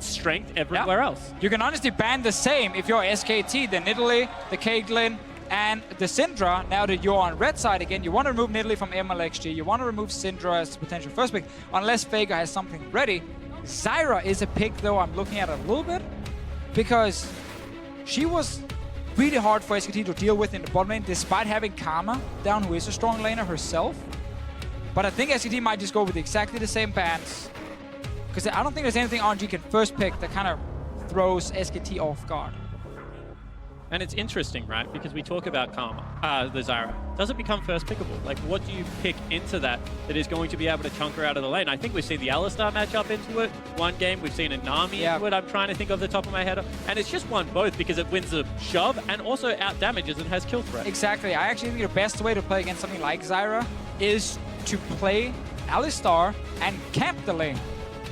strength everywhere else. You can honestly ban the same if you're SKT, the Nidalee, the Caitlyn, and the Syndra. Now that you're on red side again, you want to remove Nidalee from MLXG, you want to remove Syndra as potential first pick, unless Faker has something ready. Zyra is a pick, though, I'm looking at a little bit, because she was really hard for SKT to deal with in the bot lane, despite having Karma down, who is a strong laner herself. But I think SKT might just go with exactly the same bans, because I don't think there's anything RNG can first pick that kind of throws SKT off guard. And it's interesting, right? Because we talk about Karma, the Zyra. Does it become first pickable? Like, what do you pick into that is going to be able to chunk her out of the lane? I think we've seen the Alistar matchup into it one game. We've seen a Nami into it. I'm trying to think off the top of my head. And it's just won both because it wins a shove and also out damages and has kill threat. Exactly. I actually think the best way to play against something like Zyra is to play Alistar and camp the lane.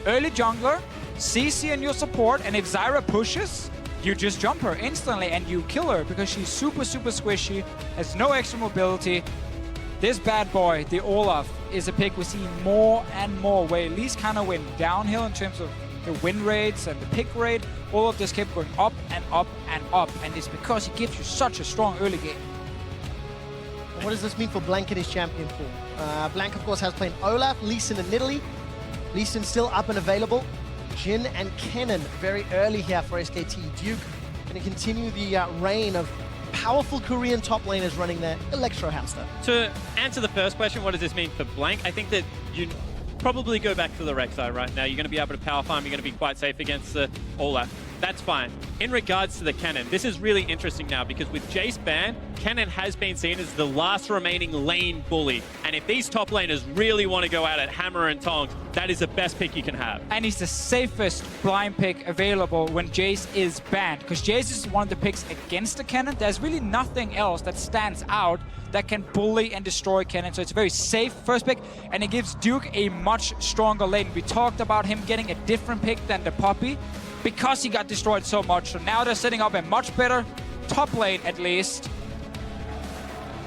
Early jungler, CC in your support, and if Zyra pushes, you just jump her instantly and you kill her because she's super, super squishy, has no extra mobility. This bad boy, the Olaf, is a pick we see more and more, where at least kind of went downhill in terms of the win rates and the pick rate. Olaf just kept going up and up and up, and it's because he gives you such a strong early game. What does this mean for Blank in his champion pool? Blank, of course, has played Olaf, Lee Sin, and Nidalee. Lee Sin still up and available. Jhin and Kennen very early here for SKT. Duke going to continue the reign of powerful Korean top laners running their Electro house though. To answer the first question, what does this mean for Blank? I think that you probably go back to the Rek'Sai right now. You're going to be able to power farm. You're going to be quite safe against the Olaf. That's fine. In regards to the Kennen, this is really interesting now because with Jace ban, Kennen has been seen as the last remaining lane bully. And if these top laners really want to go at it, hammer and tongs, that is the best pick you can have. And he's the safest blind pick available when Jace is banned, because Jace is one of the picks against the Kennen. There's really nothing else that stands out that can bully and destroy Kennen, so it's a very safe first pick, and it gives Duke a much stronger lane. We talked about him getting a different pick than the Poppy because he got destroyed so much, so now they're setting up a much better top lane at least.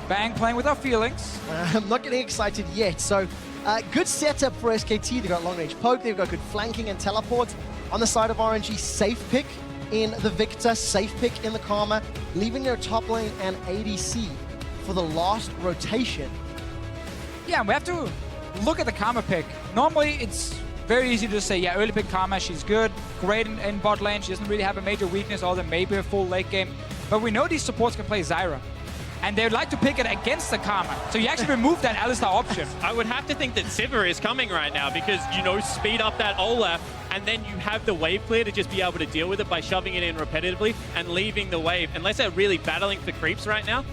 Bang playing with our feelings. I'm not getting excited yet, so good setup for SKT. They've got long range poke, they've got good flanking and teleport. On the side of RNG, safe pick in the Victor, safe pick in the Karma, leaving their top lane and ADC for the last rotation. Yeah, we have to look at the Karma pick. Normally, it's very easy to say, yeah, early pick Karma, she's good, great in bot lane, she doesn't really have a major weakness other than maybe a full late game. But we know these supports can play Zyra, and they would like to pick it against the Karma. So you actually remove that Alistar option. I would have to think that Sivir is coming right now because, you know, speed up that Olaf, and then you have the wave clear to just be able to deal with it by shoving it in repetitively and leaving the wave. Unless they're really battling for creeps right now,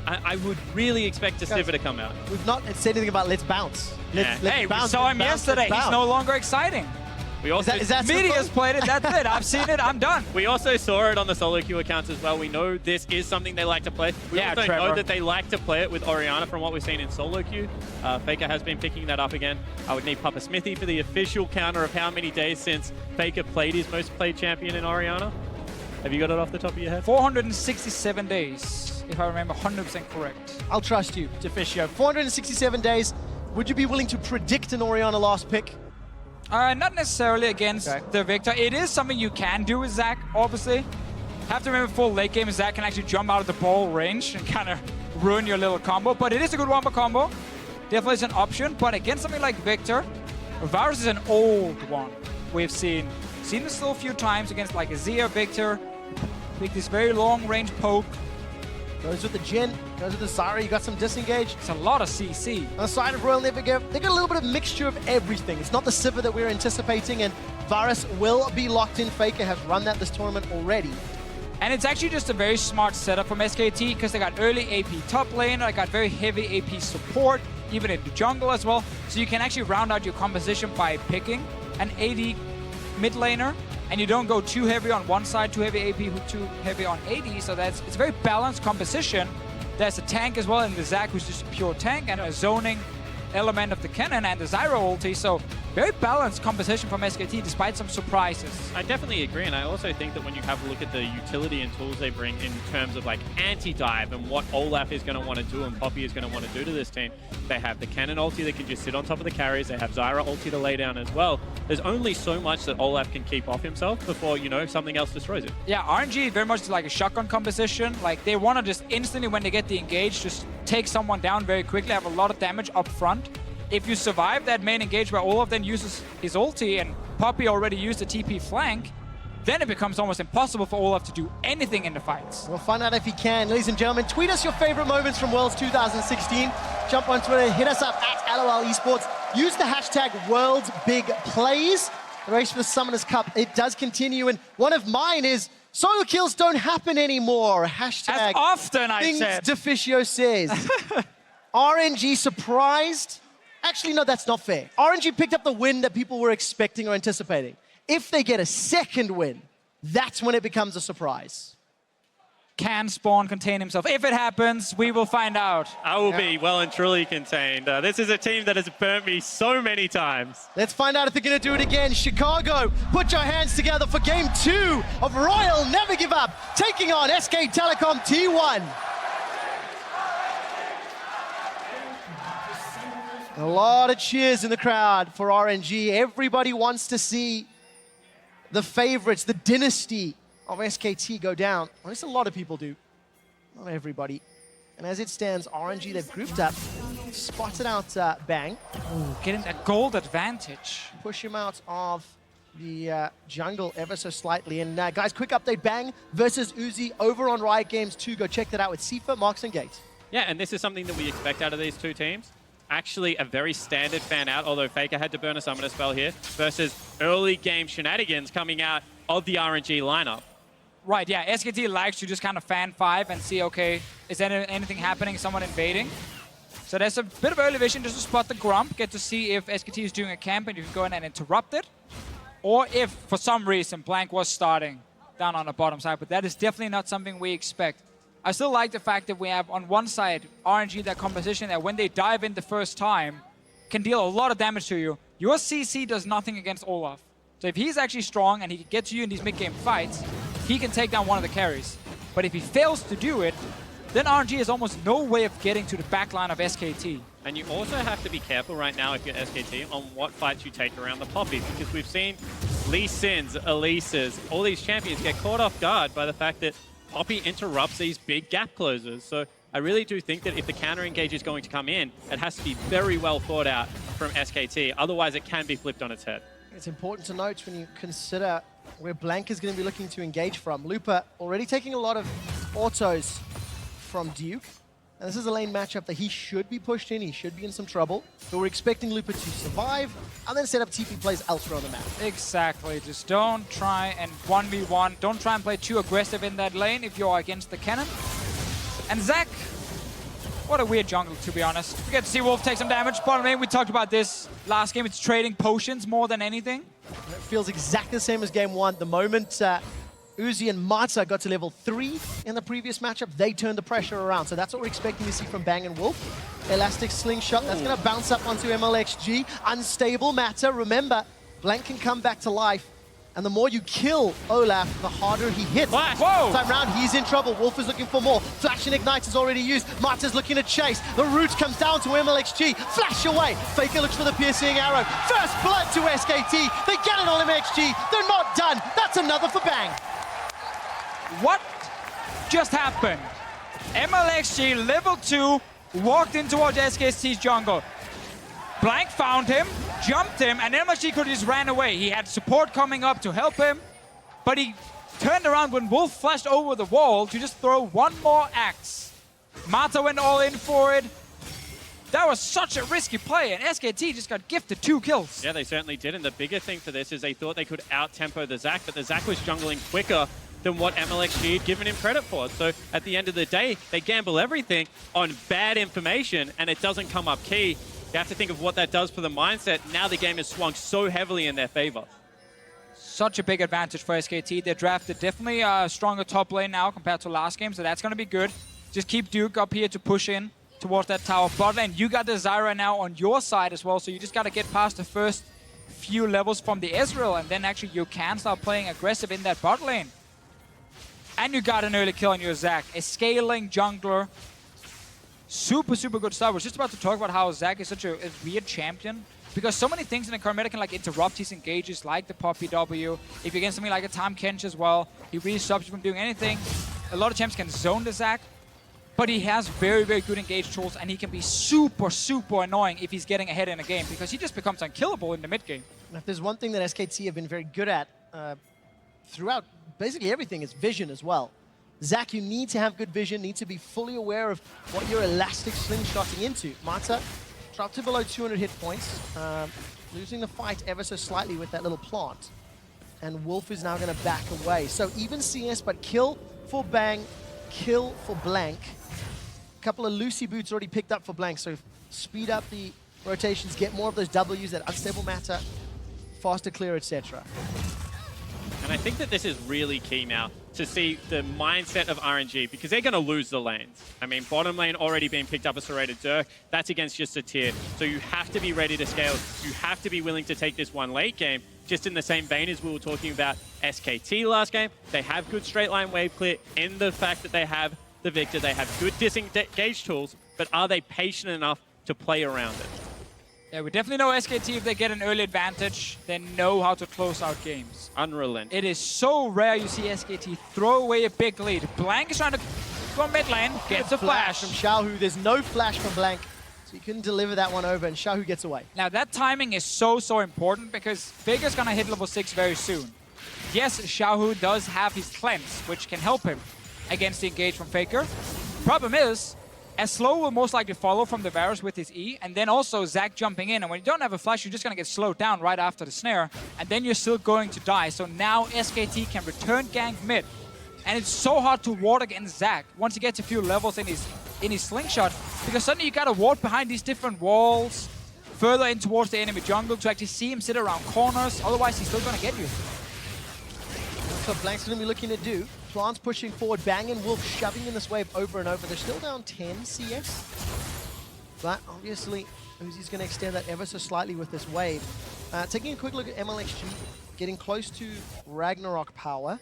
I would really expect a Sivir to come out. We've not said anything about let's bounce. Let's Hey, bounce, we saw him yesterday. He's no longer exciting. We also, is that Media's played it, that's it. I've seen it, I'm done. We also saw it on the solo queue accounts as well. We know this is something they like to play. We also know that they like to play it with Orianna from what we've seen in solo queue. Faker has been picking that up again. I would need Papa Smithy for the official counter of how many days since Faker played his most played champion in Orianna. Have you got it off the top of your head? 467 days, if I remember 100% correct. I'll trust you, Deficio. 467 days. Would you be willing to predict an Orianna last pick? Not necessarily against the Victor. It is something you can do with Zac, obviously. Have to remember, full late game, Zac can actually jump out of the ball range and kind of ruin your little combo. But it is a good wombo combo. Definitely is an option. But against something like Victor, Varus is an old one. We've seen this still a few times against like a Zia, Victor. Pick this very long range poke. Goes with the Jhin, goes with the Zyra, you got some disengage. It's a lot of CC. On the side of Royal Nevergive, they got a little bit of mixture of everything. It's not the Sivir that we're anticipating, and Varus will be locked in. Faker has run that this tournament already. And it's actually just a very smart setup from SKT because they got early AP top lane, they got very heavy AP support, even in the jungle as well. So you can actually round out your composition by picking an AD mid laner, and you don't go too heavy on one side, too heavy AP, too heavy on AD. So it's a very balanced composition. There's a tank as well in the Zac, who's just a pure tank, and a zoning element of the Kennen and the Zyra ulti. So very balanced composition from SKT despite some surprises. I definitely agree, and I also think that when you have a look at the utility and tools they bring in terms of like anti-dive and what Olaf is going to want to do and Poppy is going to want to do to this team, they have the cannon ulti that can just sit on top of the carries, they have Zyra ulti to lay down as well. There's only so much that Olaf can keep off himself before, you know, something else destroys it. Yeah, RNG very much like a shotgun composition. Like, they want to just instantly, when they get the engage, just take someone down very quickly, have a lot of damage up front. If you survive that main engage where Olaf then uses his ulti and Poppy already used the TP flank, then it becomes almost impossible for Olaf to do anything in the fights. We'll find out if he can. Ladies and gentlemen, tweet us your favorite moments from Worlds 2016. Jump on Twitter, hit us up at LOL Esports. Use the hashtag WorldsBigPlays. The race for the Summoners Cup, it does continue. And one of mine is solo kills don't happen anymore. Hashtag As often, I Things said. Deficio says. RNG surprised. Actually, no, that's not fair. RNG picked up the win that people were expecting or anticipating. If they get a second win, that's when it becomes a surprise. Can Spawn contain himself? If it happens, we will find out. I will be well and truly contained. This is a team that has burnt me so many times. Let's find out if they're going to do it again. Chicago, put your hands together for game 2 of Royal Never Give Up, taking on SK Telecom T1. A lot of cheers in the crowd for RNG. Everybody wants to see the favorites, the dynasty of SKT go down. Well, at least a lot of people do. Not everybody. And as it stands, RNG, they've grouped up, spotted out Bang. Ooh, getting that gold advantage. Push him out of the jungle ever so slightly. And guys, quick update, Bang versus Uzi over on Riot Games 2. Go check that out with Sifa, Marks, and Gates. Yeah, and this is something that we expect out of these two teams. Actually, a very standard fan out, although Faker had to burn a summoner spell here, versus early game shenanigans coming out of the RNG lineup. Right, yeah, SKT likes to just kind of fan 5 and see, okay, is there anything happening, someone invading? So there's a bit of early vision just to spot the Grump, get to see if SKT is doing a camp and you can go in and interrupt it. Or if, for some reason, Blank was starting down on the bottom side, but that is definitely not something we expect. I still like the fact that we have on one side RNG, that composition that when they dive in the first time, can deal a lot of damage to you. Your CC does nothing against Olaf. So if he's actually strong and he can get to you in these mid-game fights, he can take down one of the carries. But if he fails to do it, then RNG has almost no way of getting to the backline of SKT. And you also have to be careful right now if you're SKT on what fights you take around the Poppy, because we've seen Lee Sins, Elises, all these champions get caught off guard by the fact that Poppy interrupts these big gap closers. So I really do think that if the counter engage is going to come in, it has to be very well thought out from SKT. Otherwise, it can be flipped on its head. It's important to note when you consider where Blank is going to be looking to engage from. Looper already taking a lot of autos from Duke. And this is a lane matchup that he should be pushed in. He should be in some trouble. But we're expecting Looper to survive and then set up TP plays elsewhere on the map. Exactly. Just don't try and 1v1. Don't try and play too aggressive in that lane if you're against the cannon. And Zach, what a weird jungle, to be honest. We get to see Wolf take some damage. Bottom lane, we talked about this last game. It's trading potions more than anything. It feels exactly the same as game 1. The moment Uzi and Mata got to level 3 in the previous matchup, they turned the pressure around. So that's what we're expecting to see from Bang and Wolf. Elastic Slingshot, that's going to bounce up onto MLXG. Unstable Mata. Remember, Blank can come back to life. And the more you kill Olaf, the harder he hits. Flash. Whoa! Time round, he's in trouble. Wolf is looking for more. Flash and Ignite is already used. Mata's looking to chase. The root comes down to MLXG. Flash away. Faker looks for the piercing arrow. First blood to SKT. They get it on MLXG. They're not done. That's another for Bang. What just happened? MLXG level 2 walked in towards SKT's jungle. Blank found him, jumped him, and MLXG could have just ran away. He had support coming up to help him, but he turned around when Wolf flashed over the wall to just throw one more axe. Mata went all in for it. That was such a risky play, and SKT just got gifted 2 kills. Yeah, they certainly did, and the bigger thing for this is they thought they could out-tempo the Zac, but the Zac was jungling quicker than what MLXG had given him credit for. So at the end of the day, they gamble everything on bad information, and it doesn't come up key. You have to think of what that does for the mindset. Now the game has swung so heavily in their favor. Such a big advantage for SKT. They drafted definitely a stronger top lane now compared to last game, so that's going to be good. Just keep Duke up here to push in towards that tower bot lane. You got the Zyra now on your side as well, so you just got to get past the first few levels from the Ezreal, and then actually you can start playing aggressive in that bot lane. And you got an early kill on your Zac, a scaling jungler. Super, super good start. We're just about to talk about how Zac is such a weird champion, because so many things in the current meta can like interrupt his engages, like the Poppy W. If you're against something like a Tahm Kench as well, he really stops you from doing anything. A lot of champs can zone the Zac, but he has very, very good engage tools, and he can be super, super annoying if he's getting ahead in a game, because he just becomes unkillable in the mid game. And if there's one thing that SKT have been very good at throughout basically everything, is vision as well. Zac, you need to have good vision, need to be fully aware of what you're elastic slingshotting into. Mata dropped to below 200 hit points, losing the fight ever so slightly with that little plant. And Wolf is now going to back away. So even CS, but kill for Bang, kill for Blank. A couple of Lucy boots already picked up for Blank, so speed up the rotations, get more of those W's, that unstable matter, faster clear, etc. And I think that this is really key now to see the mindset of RNG, because they're going to lose the lanes. I mean, bottom lane already being picked up as serrated Dirk. That's against just a tier. So you have to be ready to scale. You have to be willing to take this one late game. Just in the same vein as we were talking about SKT last game, they have good straight line wave clear in the fact that they have the Victor. They have good disengage tools, but are they patient enough to play around it? Yeah, we definitely know SKT, if they get an early advantage, they know how to close out games. Unrelenting. It is so rare you see SKT throw away a big lead. Blank is trying to go mid lane, gets a flash. From Xiaohu. There's no flash from Blank, so he couldn't deliver that one over, and Xiaohu gets away. Now that timing is so, so important, because Faker's gonna hit level 6 very soon. Yes, Xiaohu does have his cleanse, which can help him against the engage from Faker. Problem is, Slow will most likely follow from the Varus with his E, and then also Zac jumping in, and when you don't have a flash, you're just gonna get slowed down right after the snare, and then you're still going to die. So now SKT can return gank mid, and it's so hard to ward against Zac once he gets a few levels in his slingshot, because suddenly you gotta ward behind these different walls, further in towards the enemy jungle to actually see him sit around corners, otherwise he's still gonna get you. That's what Blank's going to be looking to do. Plants pushing forward, Bang and Wolf shoving in this wave over and over. They're still down 10 CS. But obviously, Uzi's going to extend that ever so slightly with this wave. Taking a quick look at MLXG, getting close to Ragnarok power.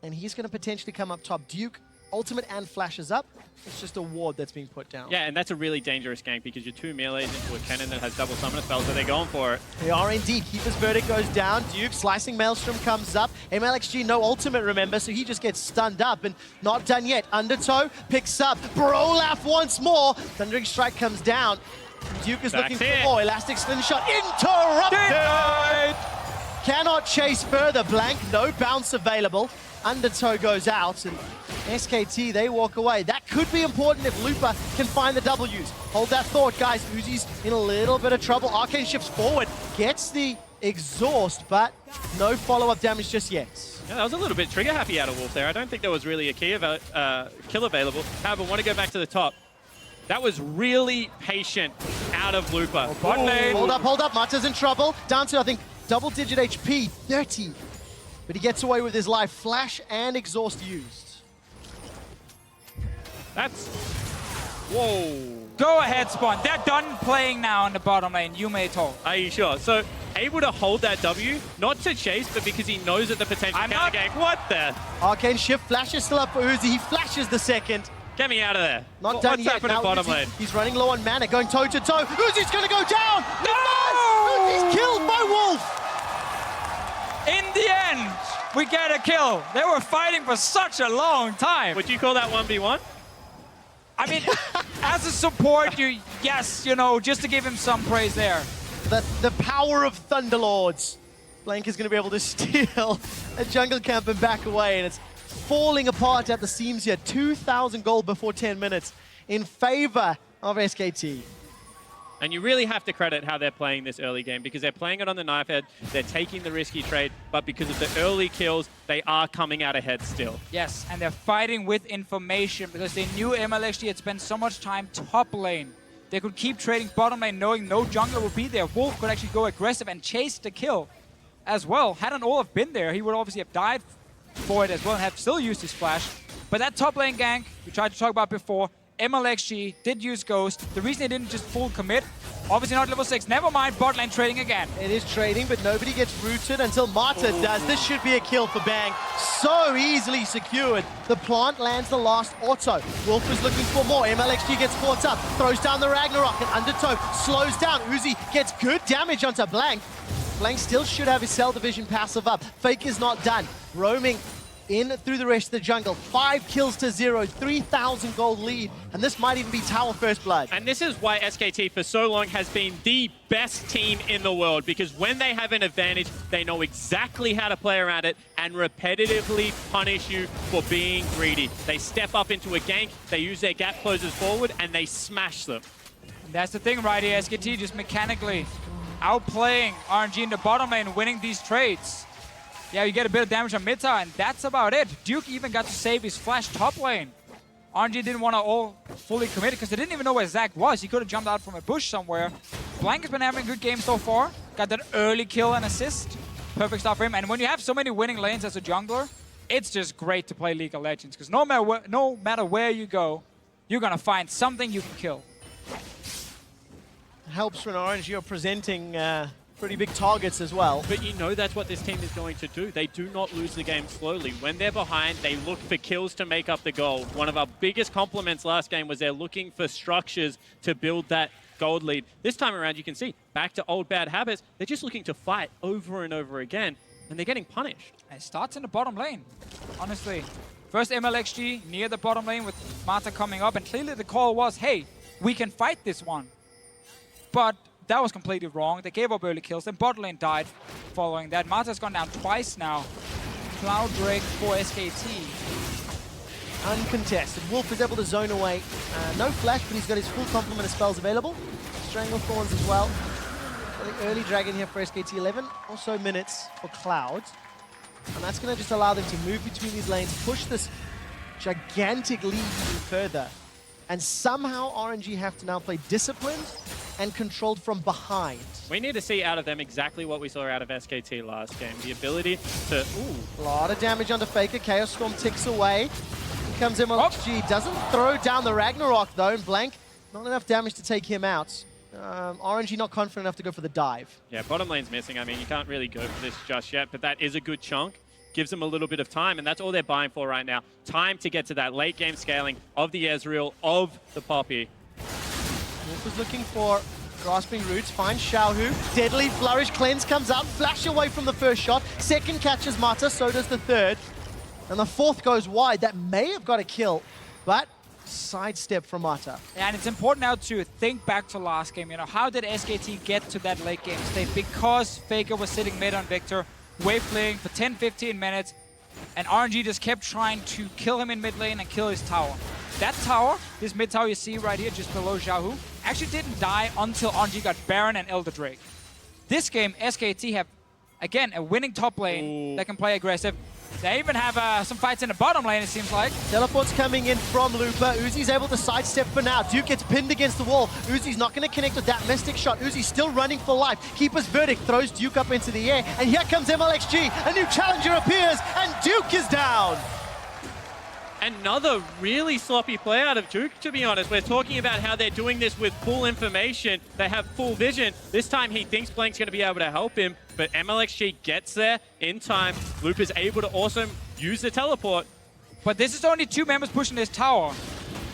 And he's going to potentially come up top. Duke, ultimate and flashes up. It's just a ward that's being put down. Yeah, and that's a really dangerous gank, because you're 2 melees into a cannon that has double summoner spells, so they're going for it. They are indeed. Keeper's Verdict goes down. Duke, Slicing Maelstrom comes up. MLXG, no ultimate, remember, so he just gets stunned up, and not done yet. Undertow picks up. Brolaf once more. Thundering Strike comes down. Duke is looking for more. Elastic Slingshot interrupted! Cannot chase further. Blank, no bounce available. Undertow goes out, and SKT, they walk away. That could be important if Lupa can find the W's. Hold that thought, guys. Uzi's in a little bit of trouble. Arcane shifts forward, gets the exhaust, but no follow-up damage just yet. Yeah, that was a little bit trigger happy out of Wolf there. I don't think there was really a kill available. However, want to go back to the top. That was really patient out of Lupa. Hold up. Mata's in trouble. Down to, I think, double-digit HP, 30. But he gets away with his life. Flash and exhaust used. That's... Whoa. Go ahead, Spawn. They're done playing now in the bottom lane. You may talk. Are you sure? So, able to hold that W, not to chase, but because he knows that the potential counter game. What the? Arcane shift. Flash is still up for Uzi. He flashes the second. Get me out of there. Not done What's yet. happening Now bottom Uzi, lane? he's running low on mana, going toe-to-toe. Uzi's going to go down! No! Uzi's killed by Wolf! In the end, we get a kill. They were fighting for such a long time. Would you call that 1v1? I mean, as a support, yes, you know, just to give him some praise there. The power of Thunderlords. Blank is going to be able to steal a jungle camp and back away, and it's falling apart at the seams here. 2,000 gold before 10 minutes in favor of SKT. And you really have to credit how they're playing this early game, because they're playing it on the knife edge, they're taking the risky trade, but because of the early kills, they are coming out ahead still. Yes, and they're fighting with information, because they knew MLXG had spent so much time top lane. They could keep trading bottom lane knowing no jungler would be there. Wolf could actually go aggressive and chase the kill as well. Hadn't Olaf been there, he would obviously have died for it as well and have still used his flash. But that top lane gank we tried to talk about before, MLXG did use Ghost. The reason they didn't just full commit Obviously not level 6. Never mind, bot lane trading again. It is trading, but nobody gets rooted until Mata does. This should be a kill for Bang. So easily secured. The plant lands the last auto. Wolf is looking for more. MLXG gets caught up, throws down the Ragnarok, and Undertow slows down. Uzi gets good damage onto Blank. Blank still should have his Cell Division passive up. Fake is not done. Roaming in through the rest of the jungle. 5 kills to 0, 3,000 gold lead, and this might even be Tower First Blood. And this is why SKT for so long has been the best team in the world, because when they have an advantage, they know exactly how to play around it and repetitively punish you for being greedy. They step up into a gank, they use their gap closers forward, and they smash them. That's the thing right here. SKT just mechanically outplaying RNG in the bottom lane, winning these trades. Yeah, you get a bit of damage on mid tower, and that's about it. Duke even got to save his flash top lane. RNG didn't want to all fully commit because they didn't even know where Zach was. He could have jumped out from a bush somewhere. Blank has been having a good game so far. Got that early kill and assist. Perfect stuff for him. And when you have so many winning lanes as a jungler, it's just great to play League of Legends, because no matter where you go, you're going to find something you can kill. Helps when RNG are presenting pretty big targets as well. But you know that's what this team is going to do. They do not lose the game slowly. When they're behind, they look for kills to make up the goal. One of our biggest compliments last game was they're looking for structures to build that gold lead. This time around, you can see, back to old bad habits. They're just looking to fight over and over again, and they're getting punished. And it starts in the bottom lane, honestly. First MLXG near the bottom lane with Mata coming up, and clearly the call was, hey, we can fight this one. But that was completely wrong. They gave up early kills, then bot lane died following that. Mata's gone down twice now. Cloud Drake for SKT. Uncontested. Wolf is able to zone away. No flash, but he's got his full complement of spells available. Strangle Thorns as well. The early dragon here for SKT. 11 or so minutes for Cloud. And that's going to just allow them to move between these lanes, push this gigantic lead even further. And somehow RNG have to now play disciplined and controlled from behind. We need to see out of them exactly what we saw out of SKT last game. The ability to... A lot of damage onto Faker. Chaos Storm ticks away. Here comes MLXG. Doesn't throw down the Ragnarok though, and Blank, not enough damage to take him out. RNG not confident enough to go for the dive. Yeah, bottom lane's missing. I mean, you can't really go for this just yet, but that is a good chunk. Gives them a little bit of time, and that's all they're buying for right now. Time to get to that late game scaling of the Ezreal, of the Poppy. Wolf is looking for grasping roots, finds Xiaohu. Deadly Flourish, Cleanse comes up, flash away from the first shot. Second catches Mata, so does the third. And the fourth goes wide. That may have got a kill, but sidestep from Mata. And it's important now to think back to last game. You know, how did SKT get to that late game state? Because Faker was sitting mid on Victor, wave playing for 10-15 minutes, and RNG just kept trying to kill him in mid lane and kill his tower. That tower, this mid tower you see right here just below Xiaohu, actually didn't die until RNG got Baron and Elder Drake. This game, SKT have, again, a winning top lane that can play aggressive. They even have some fights in the bottom lane, it seems like. Teleport's coming in from Looper. Uzi's able to sidestep for now. Duke gets pinned against the wall. Uzi's not going to connect with that Mystic shot. Uzi's still running for life. Keeper's Verdict throws Duke up into the air. And here comes MLXG. A new challenger appears, and Duke is down. Another really sloppy play out of Duke, to be honest. We're talking about how they're doing this with full information. They have full vision. This time he thinks Blank's going to be able to help him, but MLXG gets there in time. Loop is able to also use the teleport. But this is only 2 members pushing this tower.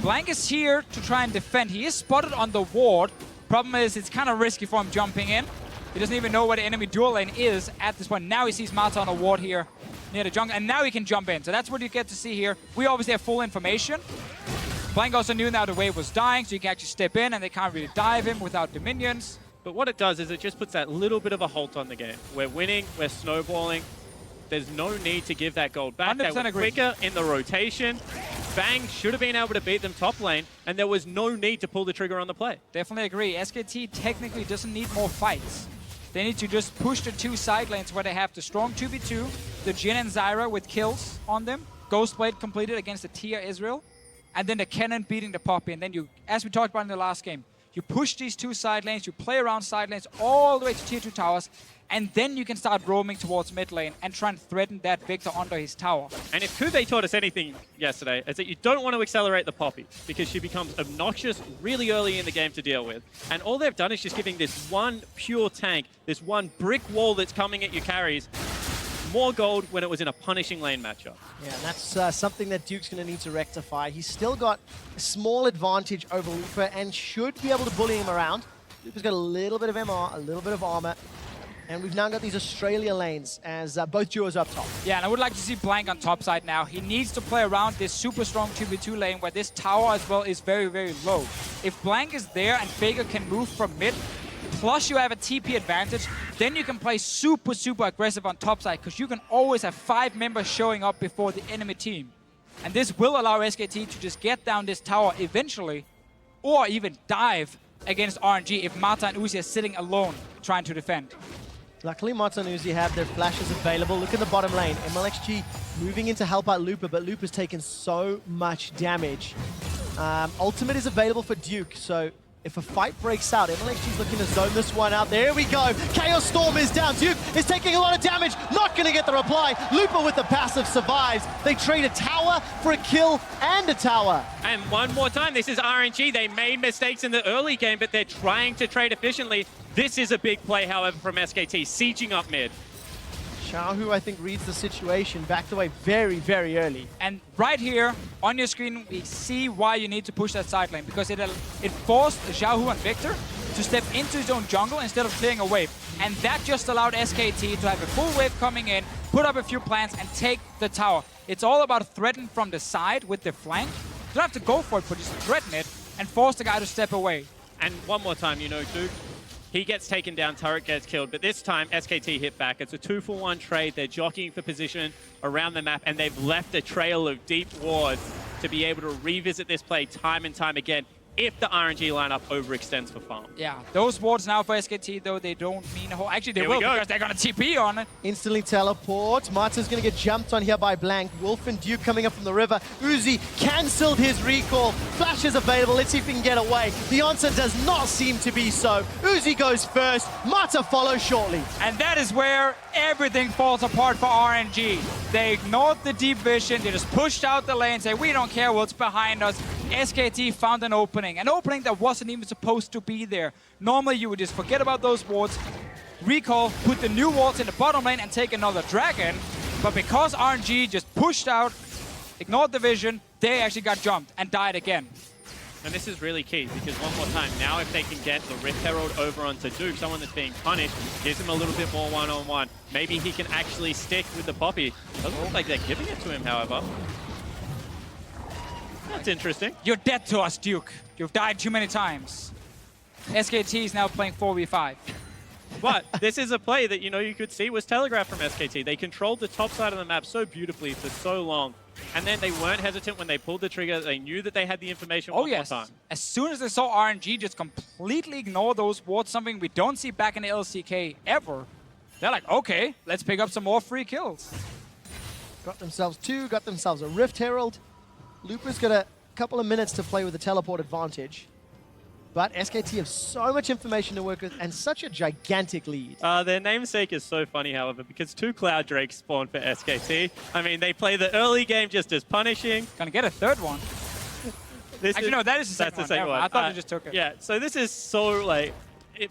Blank is here to try and defend. He is spotted on the ward. Problem is, it's kind of risky for him jumping in. He doesn't even know where the enemy dual lane is at this point. Now he sees Mata on a ward here near the jungle, and now he can jump in. So that's what you get to see here. We obviously have full information. Blank also knew now the wave was dying, so you can actually step in, and they can't really dive him without the minions. But what it does is it just puts that little bit of a halt on the game. We're winning, we're snowballing. There's no need to give that gold back. They were quicker in the rotation. Bang should have been able to beat them top lane, and there was no need to pull the trigger on the play. Definitely agree. SKT technically doesn't need more fights. They need to just push the 2 side lanes where they have the strong 2v2, the Jhin and Zyra with kills on them, Ghostblade completed against the tier Israel, and then the Cannon beating the Poppy. And then you, as we talked about in the last game, you push these 2 side lanes, you play around side lanes all the way to tier 2 towers, and then you can start roaming towards mid lane and try and threaten that Victor under his tower. And if Kube taught us anything yesterday, it's that you don't want to accelerate the Poppy because she becomes obnoxious really early in the game to deal with. And all they've done is just giving this one pure tank, this one brick wall that's coming at your carries, more gold when it was in a punishing lane matchup. Yeah, and that's something that Duke's going to need to rectify. He's still got a small advantage over Looper and should be able to bully him around. Looper's got a little bit of MR, a little bit of armor. And we've now got these Australia lanes as both duos up top. Yeah, and I would like to see Blank on top side now. He needs to play around this super strong 2v2 lane where this tower as well is very, very low. If Blank is there and Faker can move from mid, plus you have a TP advantage, then you can play super, super aggressive on top side because you can always have 5 members showing up before the enemy team. And this will allow SKT to just get down this tower eventually or even dive against RNG if Mata and Uzi are sitting alone trying to defend. Luckily, Mata and Uzi have their flashes available. Look at the bottom lane. MLXG moving in to help out Looper, but Looper's taken so much damage. Ultimate is available for Duke, so if a fight breaks out, MLXG's looking to zone this one out. There we go. Chaos Storm is down. Duke is taking a lot of damage. Not going to get the reply. Looper with the passive survives. They trade a tower for a kill and a tower. And one more time, this is RNG. They made mistakes in the early game, but they're trying to trade efficiently. This is a big play, however, from SKT, sieging up mid. Xiaohu, I think, reads the situation, backed away very, very early. And right here on your screen, we see why you need to push that side lane, because it forced Xiaohu and Victor to step into his own jungle instead of clearing a wave. And that just allowed SKT to have a full wave coming in, put up a few plants, and take the tower. It's all about threaten from the side with the flank. You don't have to go for it, but just threaten it and force the guy to step away. And one more time, you know, Duke, he gets taken down, turret gets killed, but this time SKT hit back. It's a 2-for-1 trade. They're jockeying for position around the map, and they've left a trail of deep wards to be able to revisit this play time and time again if the RNG lineup overextends for farm. Yeah, those wards now for SKT, though, they don't mean a whole... Actually, they will, because they're going to TP on it. Instantly teleport. Mata's going to get jumped on here by Blank. Wolf and Duke coming up from the river. Uzi cancelled his recall. Flash is available. Let's see if we can get away. The answer does not seem to be so. Uzi goes first. Mata follows shortly. And that is where everything falls apart for RNG. They ignored the deep vision. They just pushed out the lane, say, we don't care what's behind us. SKT found an opening that wasn't even supposed to be there. Normally, you would just forget about those wards, recall, put the new wards in the bottom lane, and take another dragon. But because RNG just pushed out, ignored the vision, they actually got jumped and died again. And this is really key, because one more time, now if they can get the Rift Herald over onto Duke, someone that's being punished, gives him a little bit more one-on-one. Maybe he can actually stick with the Poppy. Doesn't look like they're giving it to him, however. That's interesting. You're dead to us, Duke. You've died too many times. SKT is now playing 4v5. But this is a play that, you know, you could see was telegraphed from SKT. They controlled the top side of the map so beautifully for so long. And then they weren't hesitant when they pulled the trigger. They knew that they had the information one more time. As soon as they saw RNG just completely ignore those wards, something we don't see back in the LCK ever, they're like, okay, let's pick up some more free kills. Got themselves 2, got themselves a Rift Herald. Looper's got a couple of minutes to play with the teleport advantage. But SKT have so much information to work with and such a gigantic lead. Their namesake is so funny, however, because 2 Cloud Drakes spawned for SKT. I mean, they play the early game just as punishing. Gonna get a third one. Actually, no, that is the second one. I thought they just took it. Yeah, so this is so, like,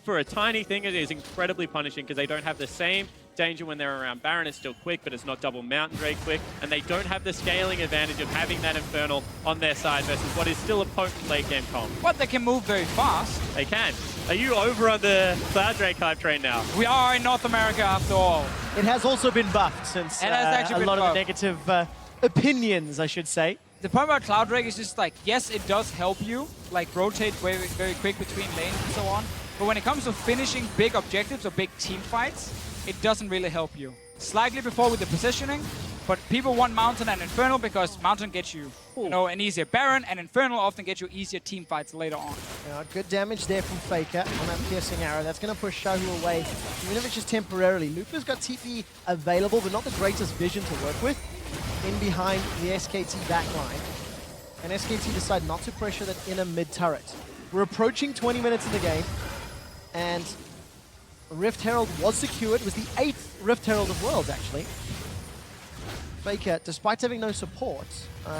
for a tiny thing, it is incredibly punishing because they don't have the same danger when they're around Baron. It's still quick, but it's not double Mountain Drake quick. And they don't have the scaling advantage of having that Infernal on their side versus what is still a potent late game comp. But they can move very fast. They can. Are you over on the Cloud Drake hype train now? We are in North America after all. It has also been buffed since it has actually been lot buffed. of the negative opinions, I should say. The point about Cloud Drake is just like, yes, it does help you, like rotate very, very quick between lanes and so on. But when it comes to finishing big objectives or big team fights, it doesn't really help you. Slightly before with the positioning, but people want Mountain and Infernal because Mountain gets you, an easier Baron, and Infernal often gets you easier team fights later on. Good damage there from Faker on that piercing arrow. That's going to push Xiaohu away, even if it's just temporarily. Looper's got TP available, but not the greatest vision to work with in behind the SKT backline. And SKT decide not to pressure that inner mid turret. We're approaching 20 minutes in the game, and Rift Herald was secured. It was the 8th Rift Herald of Worlds, actually. Faker, despite having no support,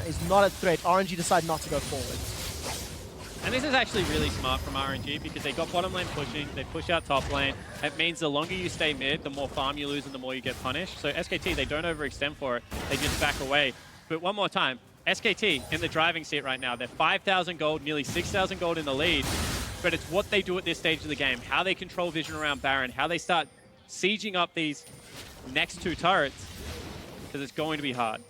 is not a threat. RNG decide not to go forward. And this is actually really smart from RNG because they got bottom lane pushing, they push out top lane. It means the longer you stay mid, the more farm you lose and the more you get punished. So SKT, they don't overextend for it. They just back away. But one more time, SKT in the driving seat right now. They're 5,000 gold, nearly 6,000 gold in the lead. But it's what they do at this stage of the game, how they control vision around Baron, how they start sieging up these next 2 turrets, because it's going to be hard.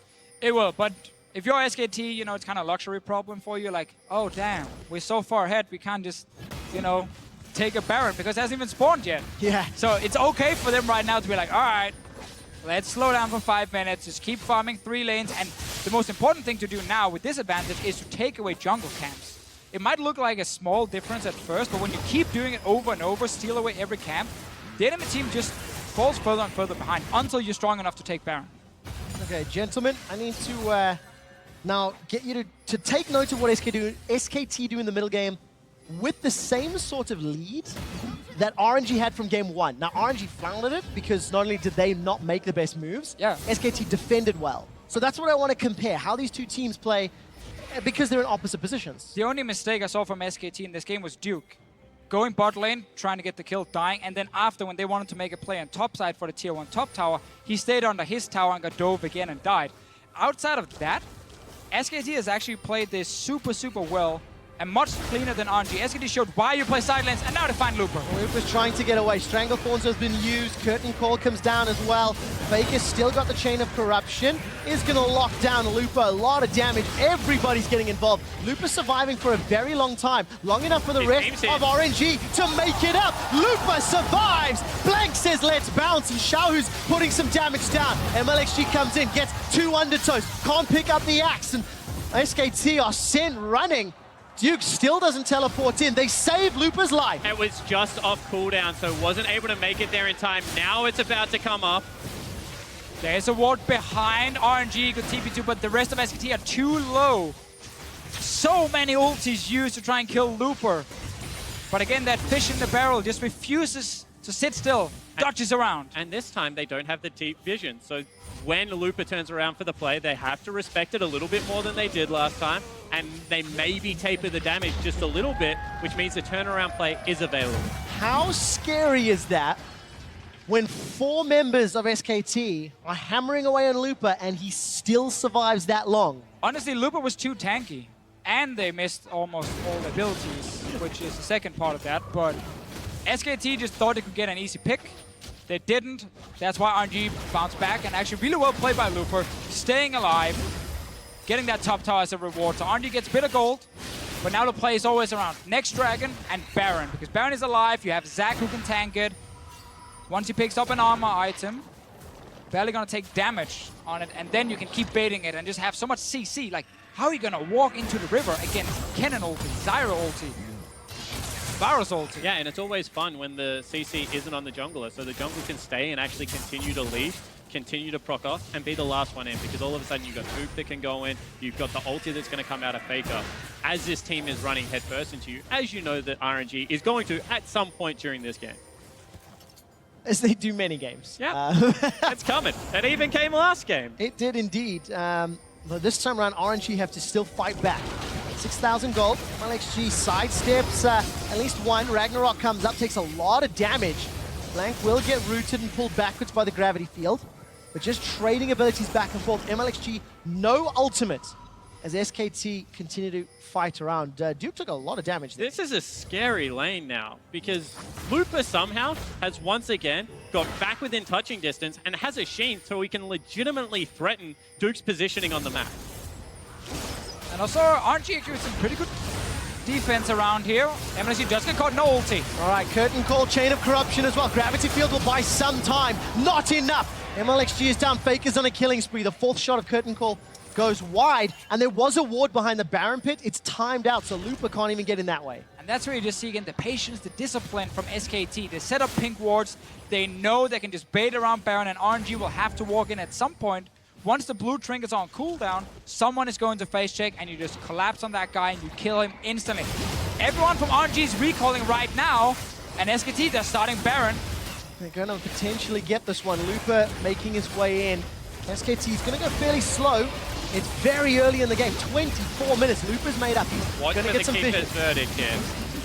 It will, but if you're SKT, you know, it's kind of a luxury problem for you. Like, oh, damn, we're so far ahead, we can't just, you know, take a Baron because it hasn't even spawned yet. Yeah. So it's okay for them right now to be like, all right, let's slow down for 5 minutes, just keep farming 3 lanes. And the most important thing to do now with this advantage is to take away jungle camps. It might look like a small difference at first, but when you keep doing it over and over, steal away every camp, the enemy team just falls further and further behind until you're strong enough to take Baron. Okay, gentlemen, I need to now get you to take note of what SKT do in the middle game with the same sort of lead that RNG had from game 1. Now, RNG floundered it because not only did they not make the best moves, SKT defended well. So that's what I want to compare, how these two teams play, because they're in opposite positions. The only mistake I saw from SKT in this game was Duke. Going bot lane, trying to get the kill, dying, and then after, when they wanted to make a play on top side for the tier 1 top tower, he stayed under his tower and got dove again and died. Outside of that, SKT has actually played this super, super well and much cleaner than RNG. SKT showed why you play side lanes, and now they find Looper. Looper's trying to get away. Stranglethorns has been used. Curtain Call comes down as well. Faker's still got the Chain of Corruption. Is going to lock down Looper. A lot of damage. Everybody's getting involved. Looper surviving for a very long time. Long enough for the rest of RNG to make it up. Looper survives. Blank says, let's bounce. And Xiaohu's putting some damage down. MLXG comes in, gets 2 undertows. Can't pick up the axe. And SKT are sent running. Duke still doesn't teleport in. They save Looper's life. It was just off cooldown, so wasn't able to make it there in time. Now it's about to come up. There's a ward behind RNG, good TP2, but the rest of SKT are too low. So many ultis used to try and kill Looper. But again, that fish in the barrel just refuses to sit still, dodges around. And this time they don't have the deep vision, so when Looper turns around for the play, they have to respect it a little bit more than they did last time, and they maybe taper the damage just a little bit, which means the turnaround play is available. How scary is that when 4 members of SKT are hammering away on Looper and he still survives that long? Honestly, Looper was too tanky, and they missed almost all the abilities, which is the second part of that, but SKT just thought they could get an easy pick. They didn't. That's why RNG bounced back, and actually really well played by Looper, staying alive, getting that top tower as a reward. So RNG gets a bit of gold, but now the play is always around next Dragon and Baron, because Baron is alive. You have Zac who can tank it. Once he picks up an armor item, barely gonna take damage on it, and then you can keep baiting it and just have so much CC. Like, how are you gonna walk into the river against Kennen ulti, Zyra ulti, Varus ulti? Yeah, and it's always fun when the CC isn't on the jungler, so the jungle can stay and actually continue to lead, continue to proc off, and be the last one in, because all of a sudden you've got Hoop that can go in, you've got the ulti that's going to come out of Faker. As this team is running headfirst into you, as you know that RNG is going to at some point during this game. As they do many games. Yeah, it's coming. It even came last game. It did indeed. But this time around, RNG have to still fight back. 6,000 gold. MLXG sidesteps at least one. Ragnarok comes up, takes a lot of damage. Blank will get rooted and pulled backwards by the gravity field. But just trading abilities back and forth. MLXG, no ultimate as SKT continue to fight around. Duke took a lot of damage there. This is a scary lane now, because Looper somehow has once again got back within touching distance and has a Sheen so he can legitimately threaten Duke's positioning on the map. And also, RNG doing some pretty good defense around here. MLXG just get caught, no ulti. All right, Curtain Call, Chain of Corruption as well. Gravity Field will buy some time. Not enough. MLXG is down. Faker's on a killing spree. The 4th shot of Curtain Call goes wide, and there was a ward behind the Baron pit. It's timed out, so Looper can't even get in that way. And that's where you just see again the patience, the discipline from SKT. They set up pink wards. They know they can just bait around Baron, and RNG will have to walk in at some point. Once the blue trinket's on cooldown, someone is going to face check, and you just collapse on that guy and you kill him instantly. Everyone from RNG is recalling right now, and SKT, they're starting Baron. They're going to potentially get this one. Looper making his way in. SKT is going to go fairly slow. It's very early in the game. 24 minutes. Looper's made up. He's going to get some vision. Keeper's verdict here.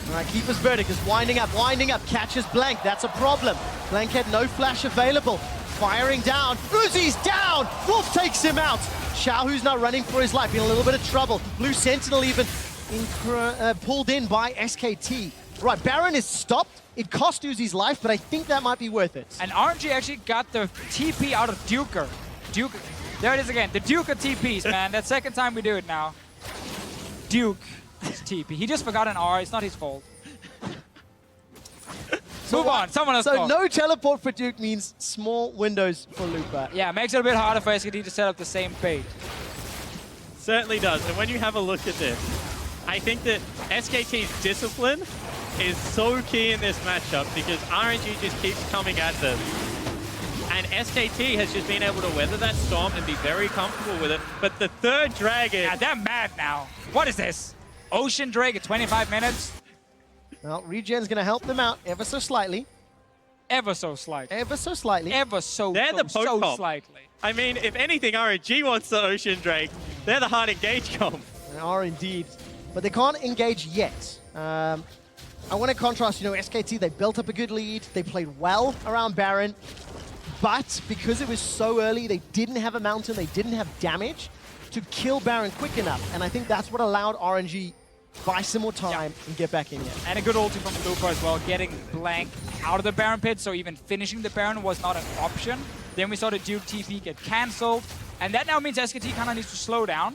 All right, Keeper's verdict is winding up, catches Blank. That's a problem. Blank had no flash available. Firing down. Uzi's down! Wolf takes him out. Xiao, who's now running for his life, in a little bit of trouble. Blue Sentinel even pulled in by SKT. Right, Baron is stopped. It cost Uzi's life, but I think that might be worth it. And RNG actually got the TP out of Duker. Duke. There it is again. The Duke of TPs, man. That's second time we do it now. Duke is TP. He just forgot an R. It's not his fault. Move on. Someone else. So no teleport for Duke means small windows for Looper. Yeah, makes it a bit harder for SKT to set up the same bait. Certainly does. And when you have a look at this, I think that SKT's discipline is so key in this matchup because RNG just keeps coming at them. And SKT has just been able to weather that storm and be very comfortable with it. But the third dragon... Yeah, they're mad now. What is this? Ocean Drake at 25 minutes? Well, Regen's going to help them out ever so slightly. Ever so slightly. Ever so slightly. Ever so, They're the poke comp. slightly. I mean, if anything, RNG wants the Ocean Drake. They're the hard engage comp. They are indeed. But they can't engage yet. I want to contrast, SKT, they built up a good lead. They played well around Baron. But because it was so early, they didn't have a mountain, they didn't have damage to kill Baron quick enough. And I think that's what allowed RNG buy some more time and get back in here. And a good ulti from Looper as well, getting Blank out of the Baron pit, so even finishing the Baron was not an option. Then we saw the Duke TP get cancelled, and that now means SKT kind of needs to slow down.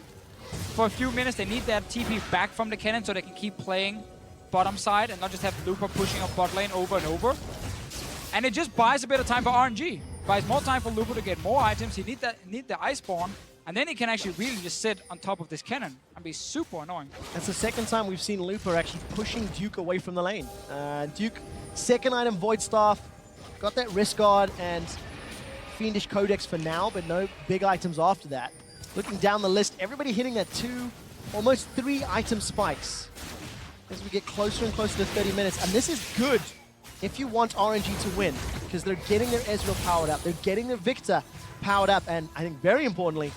For a few minutes, they need that TP back from the cannon so they can keep playing bottom side and not just have Looper pushing up bot lane over and over. And it just buys a bit of time for RNG. Buys more time for Looper to get more items. He need the Iceborne, and then he can actually really just sit on top of this cannon and be super annoying. That's the second time we've seen Looper actually pushing Duke away from the lane. Duke, second item, Void Staff, got that Wrist Guard and Fiendish Codex for now, but no big items after that. Looking down the list, everybody hitting that 2, almost 3 item spikes as we get closer and closer to 30 minutes. And this is good if you want RNG to win, because they're getting their Ezreal powered up, they're getting their Victor powered up, and I think very importantly,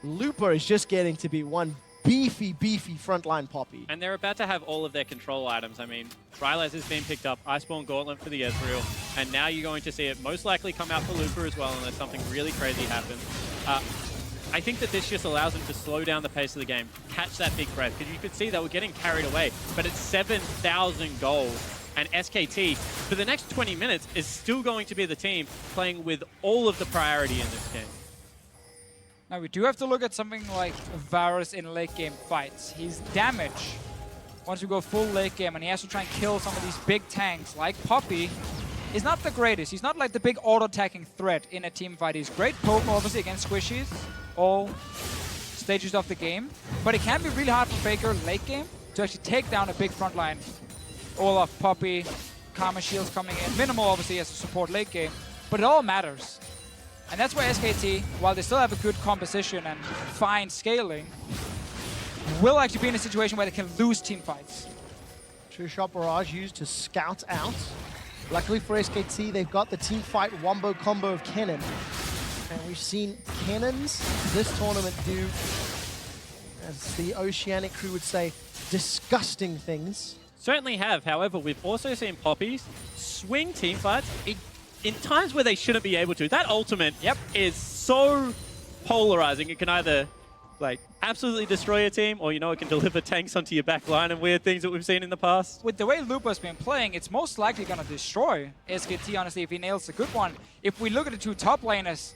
Looper is just getting to be one beefy frontline Poppy. And they're about to have all of their control items. I mean, Rylai's has been picked up, Iceborne Gauntlet for the Ezreal, and now you're going to see it most likely come out for Looper as well, unless something really crazy happens. I think that this just allows them to slow down the pace of the game, catch that big breath, because you could see they were getting carried away, but it's 7,000 gold. And SKT, for the next 20 minutes, is still going to be the team playing with all of the priority in this game. Now we do have to look at something like Varus in late game fights. His damage, once we go full late game and he has to try and kill some of these big tanks like Poppy, is not the greatest. He's not like the big auto-attacking threat in a team fight. He's great poke, obviously, against squishies, all stages of the game. But it can be really hard for Faker late game to actually take down a big front line. Olaf, Poppy, Karma Shields coming in. Minimal, obviously, as a support late game. But it all matters. And that's where SKT, while they still have a good composition and fine scaling, will actually be in a situation where they can lose team fights. True Shot Barrage used to scout out. Luckily for SKT, they've got the team fight wombo combo of Cannon. And we've seen Cannons this tournament do, as the Oceanic crew would say, disgusting things. Certainly have. However, we've also seen Poppies swing team fights in times where they shouldn't be able to. That ultimate is so polarizing. It can either absolutely destroy a team, or it can deliver tanks onto your back line and weird things that we've seen in the past. With the way Looper's been playing, it's most likely going to destroy SKT, honestly, if he nails a good one. If we look at the two top laners,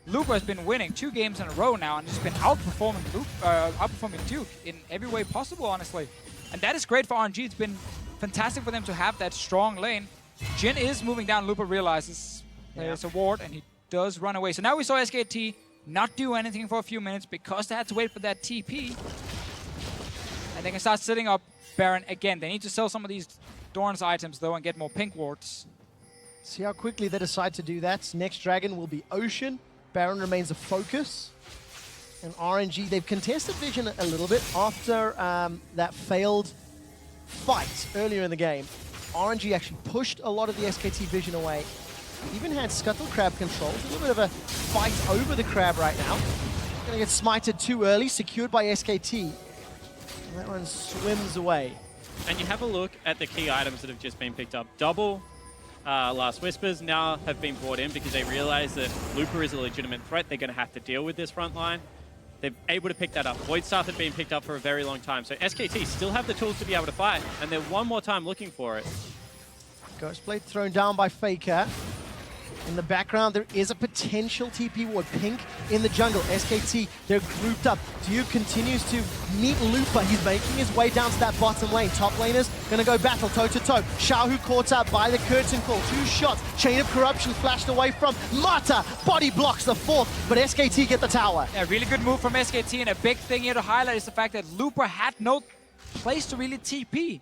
Looper's been winning 2 games in a row now and just been outperforming Duke in every way possible, honestly. And that is great for RNG. It's been fantastic for them to have that strong lane. Jhin is moving down. Looper realizes there's a ward, and he does run away. So now we saw SKT not do anything for a few minutes because they had to wait for that TP. And they can start sitting up Baron again. They need to sell some of these Dorn's items, though, and get more pink wards. See how quickly they decide to do that. Next dragon will be Ocean. Baron remains a focus. And RNG, they've contested vision a little bit after that failed fight earlier in the game. RNG actually pushed a lot of the SKT vision away. Even had Scuttle Crab controls. A little bit of a fight over the Crab right now. Gonna get smited too early, secured by SKT. And that one swims away. And you have a look at the key items that have just been picked up. Double Last Whispers now have been brought in because they realize that Looper is a legitimate threat. They're going to have to deal with this front line. They're able to pick that up. Void Staff had been picked up for a very long time. So SKT still have the tools to be able to fight, and they're one more time looking for it. Ghost Blade thrown down by Faker. In the background, there is a potential TP ward. Pink in the jungle. SKT, they're grouped up. Duke continues to meet Looper. He's making his way down to that bottom lane. Top laners gonna go battle toe-to-toe. Xiaohu caught up by the curtain call. 2 shots. Chain of Corruption flashed away from Mata. Body blocks the 4th, but SKT get the tower. Yeah, really good move from SKT, and a big thing here to highlight is the fact that Looper had no place to really TP.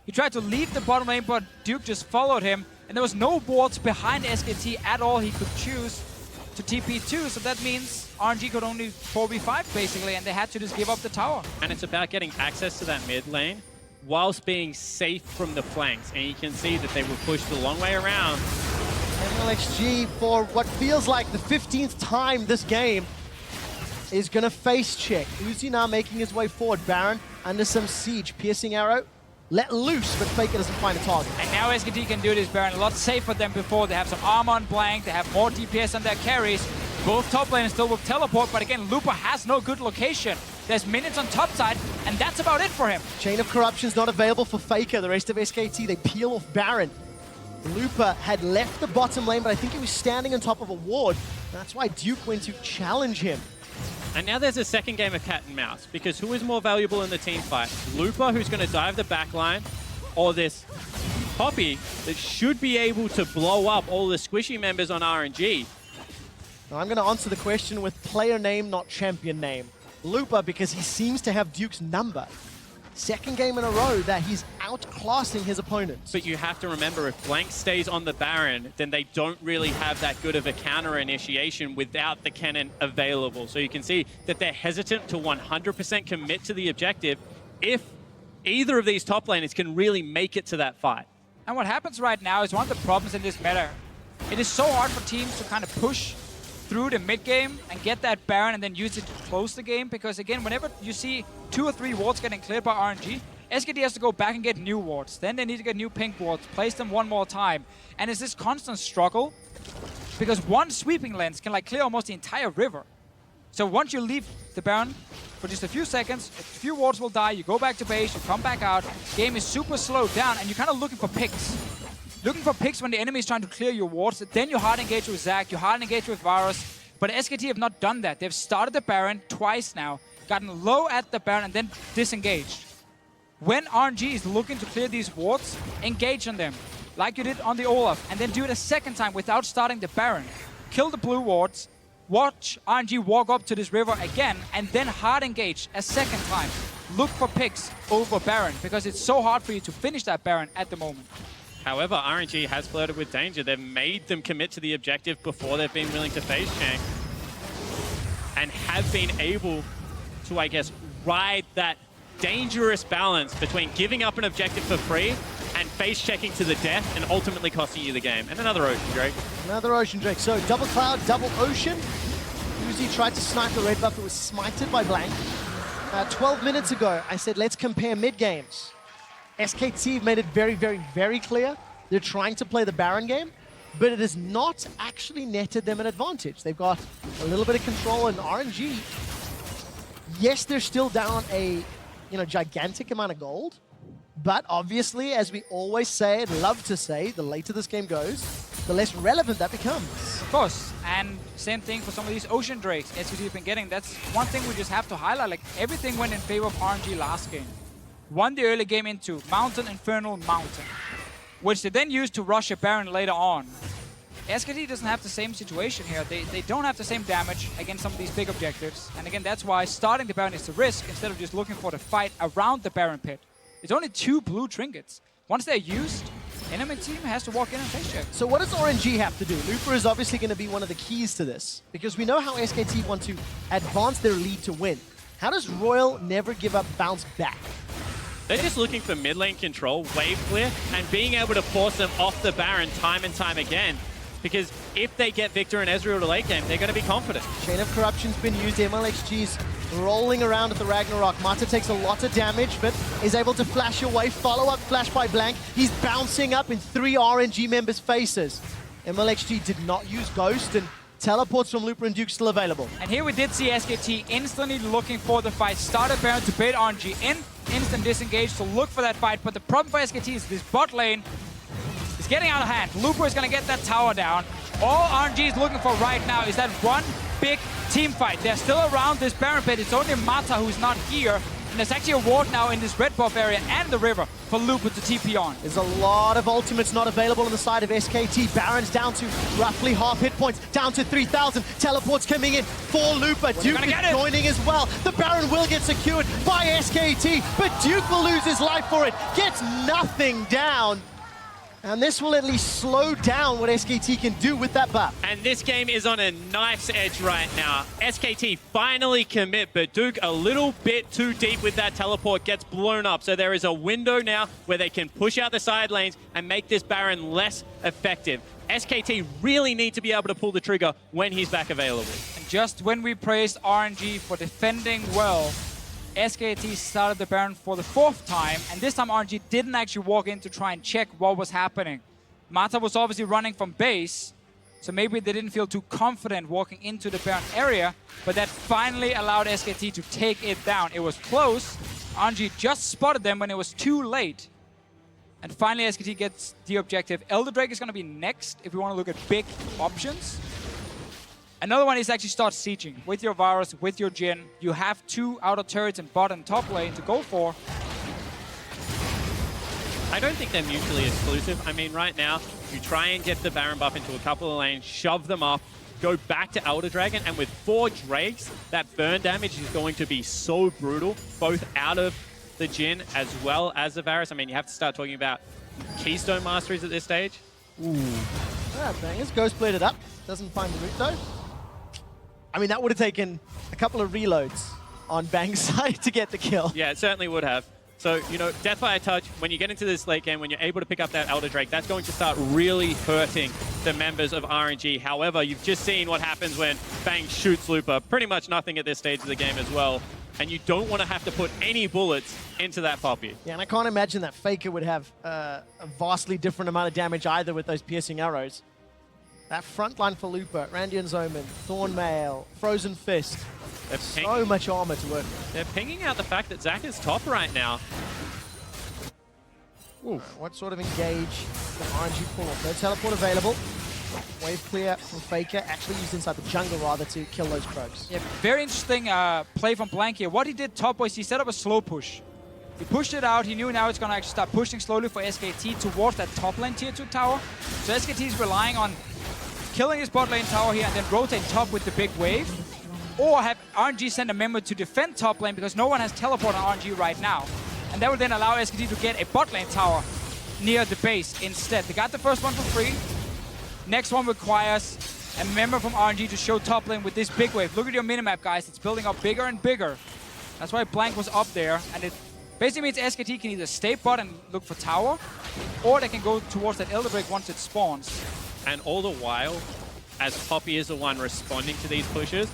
He tried to leave the bottom lane, but Duke just followed him. And there was no wards behind SKT at all he could choose to TP2, so that means RNG could only 4v5 basically, and they had to just give up the tower. And it's about getting access to that mid lane whilst being safe from the flanks. And you can see that they were pushed a long way around. MLXG, for what feels like the 15th time this game, is gonna face check. Uzi now making his way forward. Baron under some siege. Piercing arrow. Let loose, but Faker doesn't find a target. And now SKT can do this, Baron, a lot safer than before. They have some armor on Blank, they have more DPS on their carries. Both top laners still with teleport, but again, Looper has no good location. There's minions on top side, and that's about it for him. Chain of Corruption's not available for Faker. The rest of SKT, they peel off Baron. Looper had left the bottom lane, but I think he was standing on top of a ward. That's why Duke went to challenge him. And now there's a second game of cat and mouse, because who is more valuable in the team fight? Looper, who's going to dive the backline, or this Poppy that should be able to blow up all the squishy members on RNG? Now I'm going to answer the question with player name, not champion name. Looper, because he seems to have Duke's number. Second game in a row that he's outclassing his opponents. But you have to remember, if Blank stays on the Baron, then they don't really have that good of a counter initiation without the cannon available. So you can see that they're hesitant to 100% commit to the objective if either of these top laners can really make it to that fight. And what happens right now is one of the problems in this meta. It is so hard for teams to kind of push through the mid game and get that Baron and then use it to close the game, because again, whenever you see 2 or 3 wards getting cleared by RNG, SKT has to go back and get new wards. Then they need to get new pink wards, place them one more time. And it's this constant struggle, because one sweeping lens can like clear almost the entire river. So once you leave the Baron for just a few seconds, a few wards will die, you go back to base, you come back out, game is super slowed down, and you're kind of looking for picks. Looking for picks when the enemy is trying to clear your wards. Then you hard engage with Zac, you hard engage with Varus. But SKT have not done that. They've started the Baron twice now, gotten low at the Baron, and then disengaged. When RNG is looking to clear these wards, engage on them, like you did on the Olaf, and then do it a second time without starting the Baron. Kill the blue wards, watch RNG walk up to this river again, and then hard engage a second time. Look for picks over Baron, because it's so hard for you to finish that Baron at the moment. However, RNG has flirted with danger. They've made them commit to the objective before they've been willing to face check, and have been able to, I guess, ride that dangerous balance between giving up an objective for free and face checking to the death and ultimately costing you the game. And another Ocean Drake. Another Ocean Drake. So double Cloud, double Ocean. Uzi tried to snipe the red buff. It was smited by Blank. 12 minutes ago, I said, let's compare mid games. SKT made it very, very, very clear they're trying to play the Baron game, but it has not actually netted them an advantage. They've got a little bit of control in RNG. Yes, they're still down a gigantic amount of gold, but obviously, as we always say and love to say, the later this game goes, the less relevant that becomes. Of course, and same thing for some of these Ocean Drakes SKT have been getting. That's one thing we just have to highlight. Like, everything went in favor of RNG last game. Won the early game into Mountain, Infernal, Mountain, which they then used to rush a Baron later on. SKT doesn't have the same situation here. They don't have the same damage against some of these big objectives. And again, that's why starting the Baron is a risk instead of just looking for the fight around the Baron pit. It's only 2 blue trinkets. Once they're used, enemy team has to walk in and face check. So what does RNG have to do? Looper is obviously going to be one of the keys to this, because we know how SKT want to advance their lead to win. How does Royal never give up bounce back? They're just looking for mid lane control, wave clear, and being able to force them off the Baron time and time again. because if they get Victor and Ezreal to late game, they're going to be confident. Chain of Corruption's been used. MLXG's rolling around at the Ragnarok. Mata takes a lot of damage, but is able to flash away. Follow-up flash by Blank. He's bouncing up in 3 RNG members' faces. MLXG did not use Ghost, and teleports from Looper and Duke still available. And here we did see SKT instantly looking for the fight. Started Baron to bait RNG in. Instant disengage to look for that fight. But the problem for SKT is this bot lane is getting out of hand. Looper is going to get that tower down. All RNG is looking for right now is that one big team fight. They're still around this Baron pit. It's only Mata who's not here. And there's actually a ward now in this red buff area and the river for Looper to TP on. There's a lot of ultimates not available on the side of SKT. Baron's down to roughly half hit points, down to 3,000. Teleports coming in for Looper. Duke is joining as well. The Baron will get secured by SKT, but Duke will lose his life for it. Gets nothing down. And this will at least slow down what SKT can do with that buff. And this game is on a knife's edge right now. SKT finally commit, but Duke a little bit too deep with that teleport, gets blown up. So there is a window now where they can push out the side lanes and make this Baron less effective. SKT really need to be able to pull the trigger when he's back available. And just when we praised RNG for defending well, SKT started the Baron for the 4th time, and this time RNG didn't actually walk in to try and check what was happening. Mata was obviously running from base, so maybe they didn't feel too confident walking into the Baron area, but that finally allowed SKT to take it down. It was close. RNG just spotted them when it was too late. And finally SKT gets the objective. Elder Drake is going to be next if we want to look at big options. Another one is actually start sieging. With your Varus, with your Jhin, you have 2 outer turrets in bot and top lane to go for. I don't think they're mutually exclusive. I mean, right now, you try and get the Baron buff into a couple of lanes, shove them off, go back to Elder Dragon, and with 4 Drakes, that burn damage is going to be so brutal, both out of the Jhin as well as the Varus. I mean, you have to start talking about Keystone Masteries at this stage. Ooh. Yeah, bangers. Ghost played it up. Doesn't find the root though. I mean, that would have taken a couple of reloads on Bang's side to get the kill. Yeah, it certainly would have. So, you know, Death by a Touch, when you get into this late game, when you're able to pick up that Elder Drake, that's going to start really hurting the members of RNG. However, you've just seen what happens when Bang shoots Looper. Pretty much nothing at this stage of the game as well. And you don't want to have to put any bullets into that Poppy. Yeah, and I can't imagine that Faker would have a vastly different amount of damage either with those piercing arrows. That front line for Looper, Randian's Omen, Thornmail, Frozen Fist. So much armor to work with. They're pinging out the fact that Zac is top right now. What sort of engage can RNG pull off? No teleport available. Wave clear from Faker, actually used inside the jungle rather to kill those Krogs. Yeah, very interesting play from Blank here. What he did top was he set up a slow push. He pushed it out, he knew now it's going to actually start pushing slowly for SKT towards that top lane tier 2 tower. So SKT is relying on killing his bot lane tower here and then rotate top with the big wave. Or have RNG send a member to defend top lane because no one has teleport on RNG right now. And that will then allow SKT to get a bot lane tower near the base instead. They got the first one for free. Next one requires a member from RNG to show top lane with this big wave. Look at your minimap, guys. It's building up bigger and bigger. That's why Blank was up there. And it basically means SKT can either stay bot and look for tower, or they can go towards that Elder Drake once it spawns. And all the while, as Poppy is the one responding to these pushes,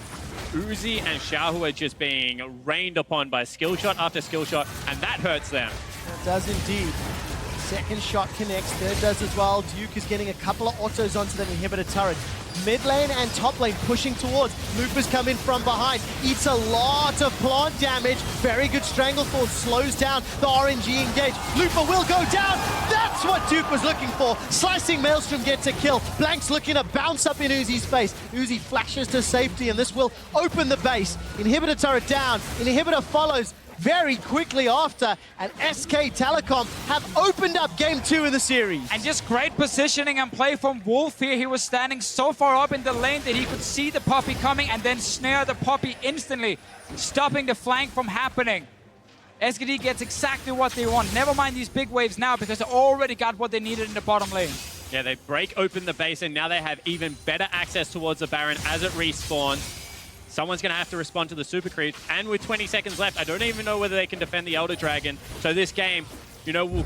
Uzi and Xiaohu are just being rained upon by skill shot after skill shot, and that hurts them. It does indeed. Second shot connects, third does as well. Duke is getting a couple of autos onto the inhibitor turret. Mid lane and top lane pushing towards. Looper's come in from behind. Eats a lot of plant damage. Very good Stranglethorn slows down the RNG engage. Looper will go down. That's what Duke was looking for. Slicing Maelstrom gets a kill. Blank's looking to bounce up in Uzi's face. Uzi flashes to safety and this will open the base. Inhibitor turret down. Inhibitor follows very quickly after, and SK Telecom have opened up game 2 in the series. And just great positioning and play from Wolf here. He was standing so far up in the lane that he could see the Poppy coming and then snare the Poppy instantly, stopping the flank from happening. SKT gets exactly what they want. Never mind these big waves now because they already got what they needed in the bottom lane. Yeah, they break open the base and now they have even better access towards the Baron as it respawns. Someone's going to have to respond to the super creep. And with 20 seconds left, I don't even know whether they can defend the Elder Dragon. So this game, you know,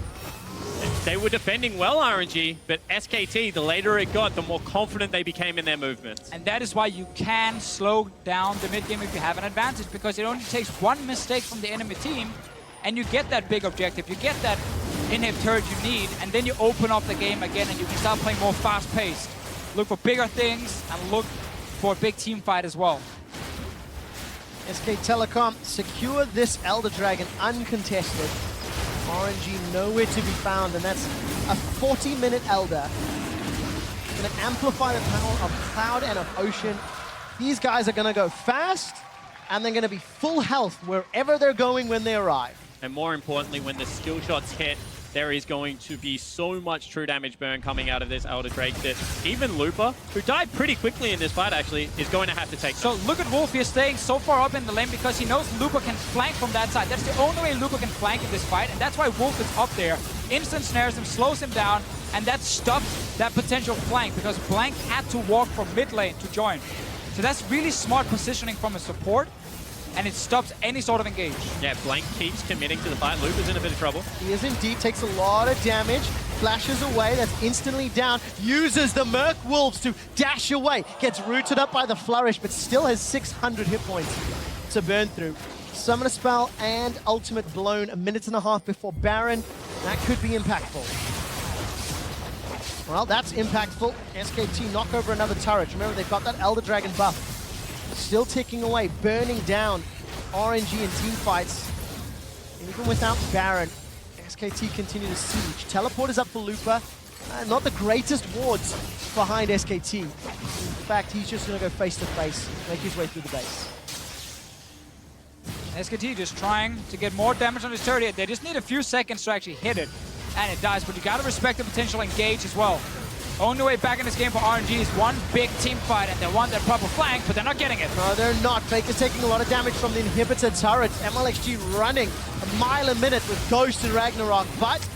They were defending well, RNG, but SKT, the later it got, the more confident they became in their movements. And that is why you can slow down the mid game if you have an advantage, because it only takes one mistake from the enemy team, and you get that big objective, you get that inhib turret you need, and then you open up the game again and you can start playing more fast-paced. Look for bigger things and look for a big team fight as well. SK Telecom secure this Elder Dragon uncontested. RNG nowhere to be found, and that's a 40-minute Elder. Gonna amplify the power of Cloud and of Ocean. These guys are gonna go fast, and they're gonna be full health wherever they're going when they arrive. And more importantly, when the skill shots hit, there is going to be so much true damage burn coming out of this Elder Drake that even Looper, who died pretty quickly in this fight actually, is going to have to take So look at Wolf here staying so far up in the lane because he knows Looper can flank from that side. That's the only way Looper can flank in this fight, and that's why Wolf is up there. Instant snares him, slows him down, and that stops that potential flank because Blank had to walk from mid lane to join. So that's really smart positioning from a support, and it stops any sort of engage. Yeah, Blank keeps committing to the fight. Looper's in a bit of trouble. He is indeed, takes a lot of damage, flashes away, that's instantly down, uses the Merc Wolves to dash away, gets rooted up by the Flourish, but still has 600 hit points to burn through. Summon a spell and ultimate blown a minute and a half before Baron. That could be impactful. Well, that's impactful. SKT knock over another turret. Remember, they've got that Elder Dragon buff. Still ticking away, burning down RNG in team fights. Even without Baron, SKT continue to siege. Teleport is up for Looper. Not the greatest wards behind SKT. In fact, he's just going to go face to face, make his way through the base. SKT just trying to get more damage on his turret. They just need a few seconds to actually hit it, and it dies. But you got to respect the potential engage as well. Only way back in this game for RNG is one big team fight, and they want that proper flank, but they're not getting it. No, they're not. Faker's taking a lot of damage from the inhibitor turrets. MLXG running a mile a minute with Ghost and Ragnarok, but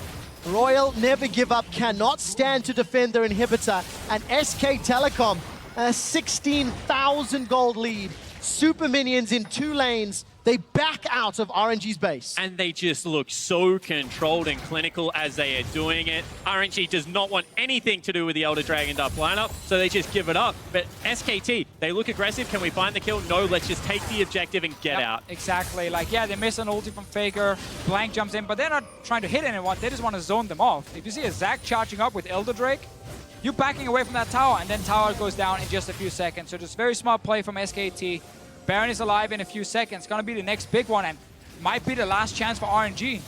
Royal never give up, cannot stand to defend their inhibitor, and SK Telecom, a 16,000 gold lead. Super minions in 2 lanes. They back out of RNG's base. And they just look so controlled and clinical as they are doing it. RNG does not want anything to do with the Elder Dragon up lineup, so they just give it up. But SKT, they look aggressive. Can we find the kill? No, let's just take the objective and get out. Exactly. Like, yeah, they miss an ulti from Faker. Blank jumps in, but they're not trying to hit anyone. They just want to zone them off. If you see a Zac charging up with Elder Drake, you're backing away from that tower, and then tower goes down in just a few seconds. So just very smart play from SKT. Baron is alive in a few seconds. Gonna be the next big one, and might be the last chance for RNG.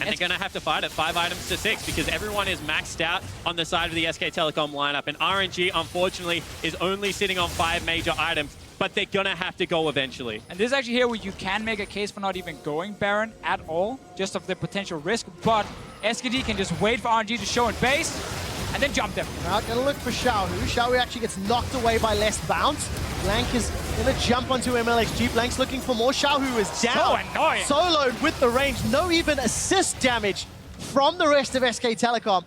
And they're going to have to fight at 5 items to 6 because everyone is maxed out on the side of the SK Telecom lineup. And RNG, unfortunately, is only sitting on 5 major items, but they're going to have to go eventually. And this is actually here where you can make a case for not even going Baron at all, just of the potential risk. But SKT can just wait for RNG to show in base, and then jump them. Now gonna look for Xiaohu. Xiaohu actually gets knocked away by less bounce. Blank is gonna jump onto MLXG. Blank's looking for more. Xiaohu is down. So annoying. Soloed with the range. No even assist damage from the rest of SK Telecom.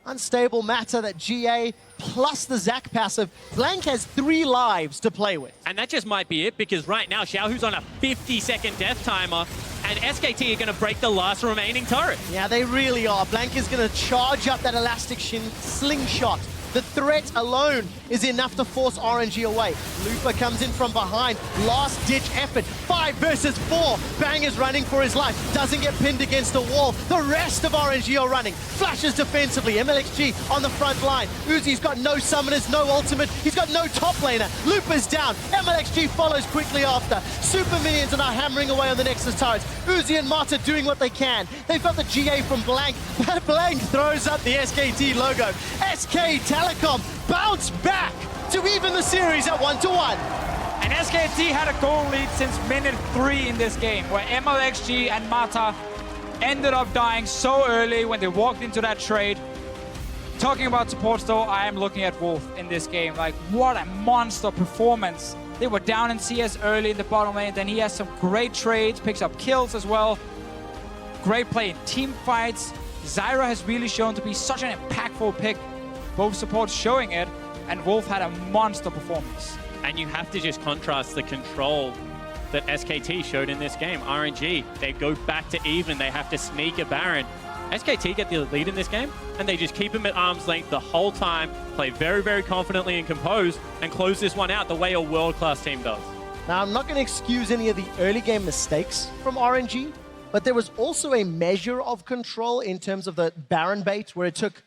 Unstable matter that GA plus the Zac passive. Blank has 3 lives to play with. And that just might be it because right now, Xiaohu's on a 50-second death timer and SKT are going to break the last remaining turret. Yeah, they really are. Blank is going to charge up that elastic slingshot. The threat alone is enough to force RNG away. Looper comes in from behind. Last-ditch effort. 5 versus 4. Bang is running for his life. Doesn't get pinned against the wall. The rest of RNG are running. Flashes defensively. MLXG on the front line. Uzi's got no summoners, no ultimate. He's got no top laner. Looper's down. MLXG follows quickly after. Super minions are now hammering away on the Nexus turrets. Uzi and Marta doing what they can. They've got the GA from Blank. But Blank throws up the SKT logo. SK Telecom bounce back to even the series at 1-1. And SKT had a goal lead since minute 3 in this game, where MLXG and Mata ended up dying so early when they walked into that trade. Talking about supports though, I am looking at Wolf in this game. Like, what a monster performance. They were down in CS early in the bottom lane, then he has some great trades, picks up kills as well. Great play in team fights. Zyra has really shown to be such an impactful pick. Both supports showing it, and Wolf had a monster performance. And you have to just contrast the control that SKT showed in this game. RNG, they go back to even. They have to sneak a Baron. SKT get the lead in this game, and they just keep him at arm's length the whole time, play very, very confidently and composed, and close this one out the way a world-class team does. Now, I'm not going to excuse any of the early game mistakes from RNG, but there was also a measure of control in terms of the Baron bait, where it took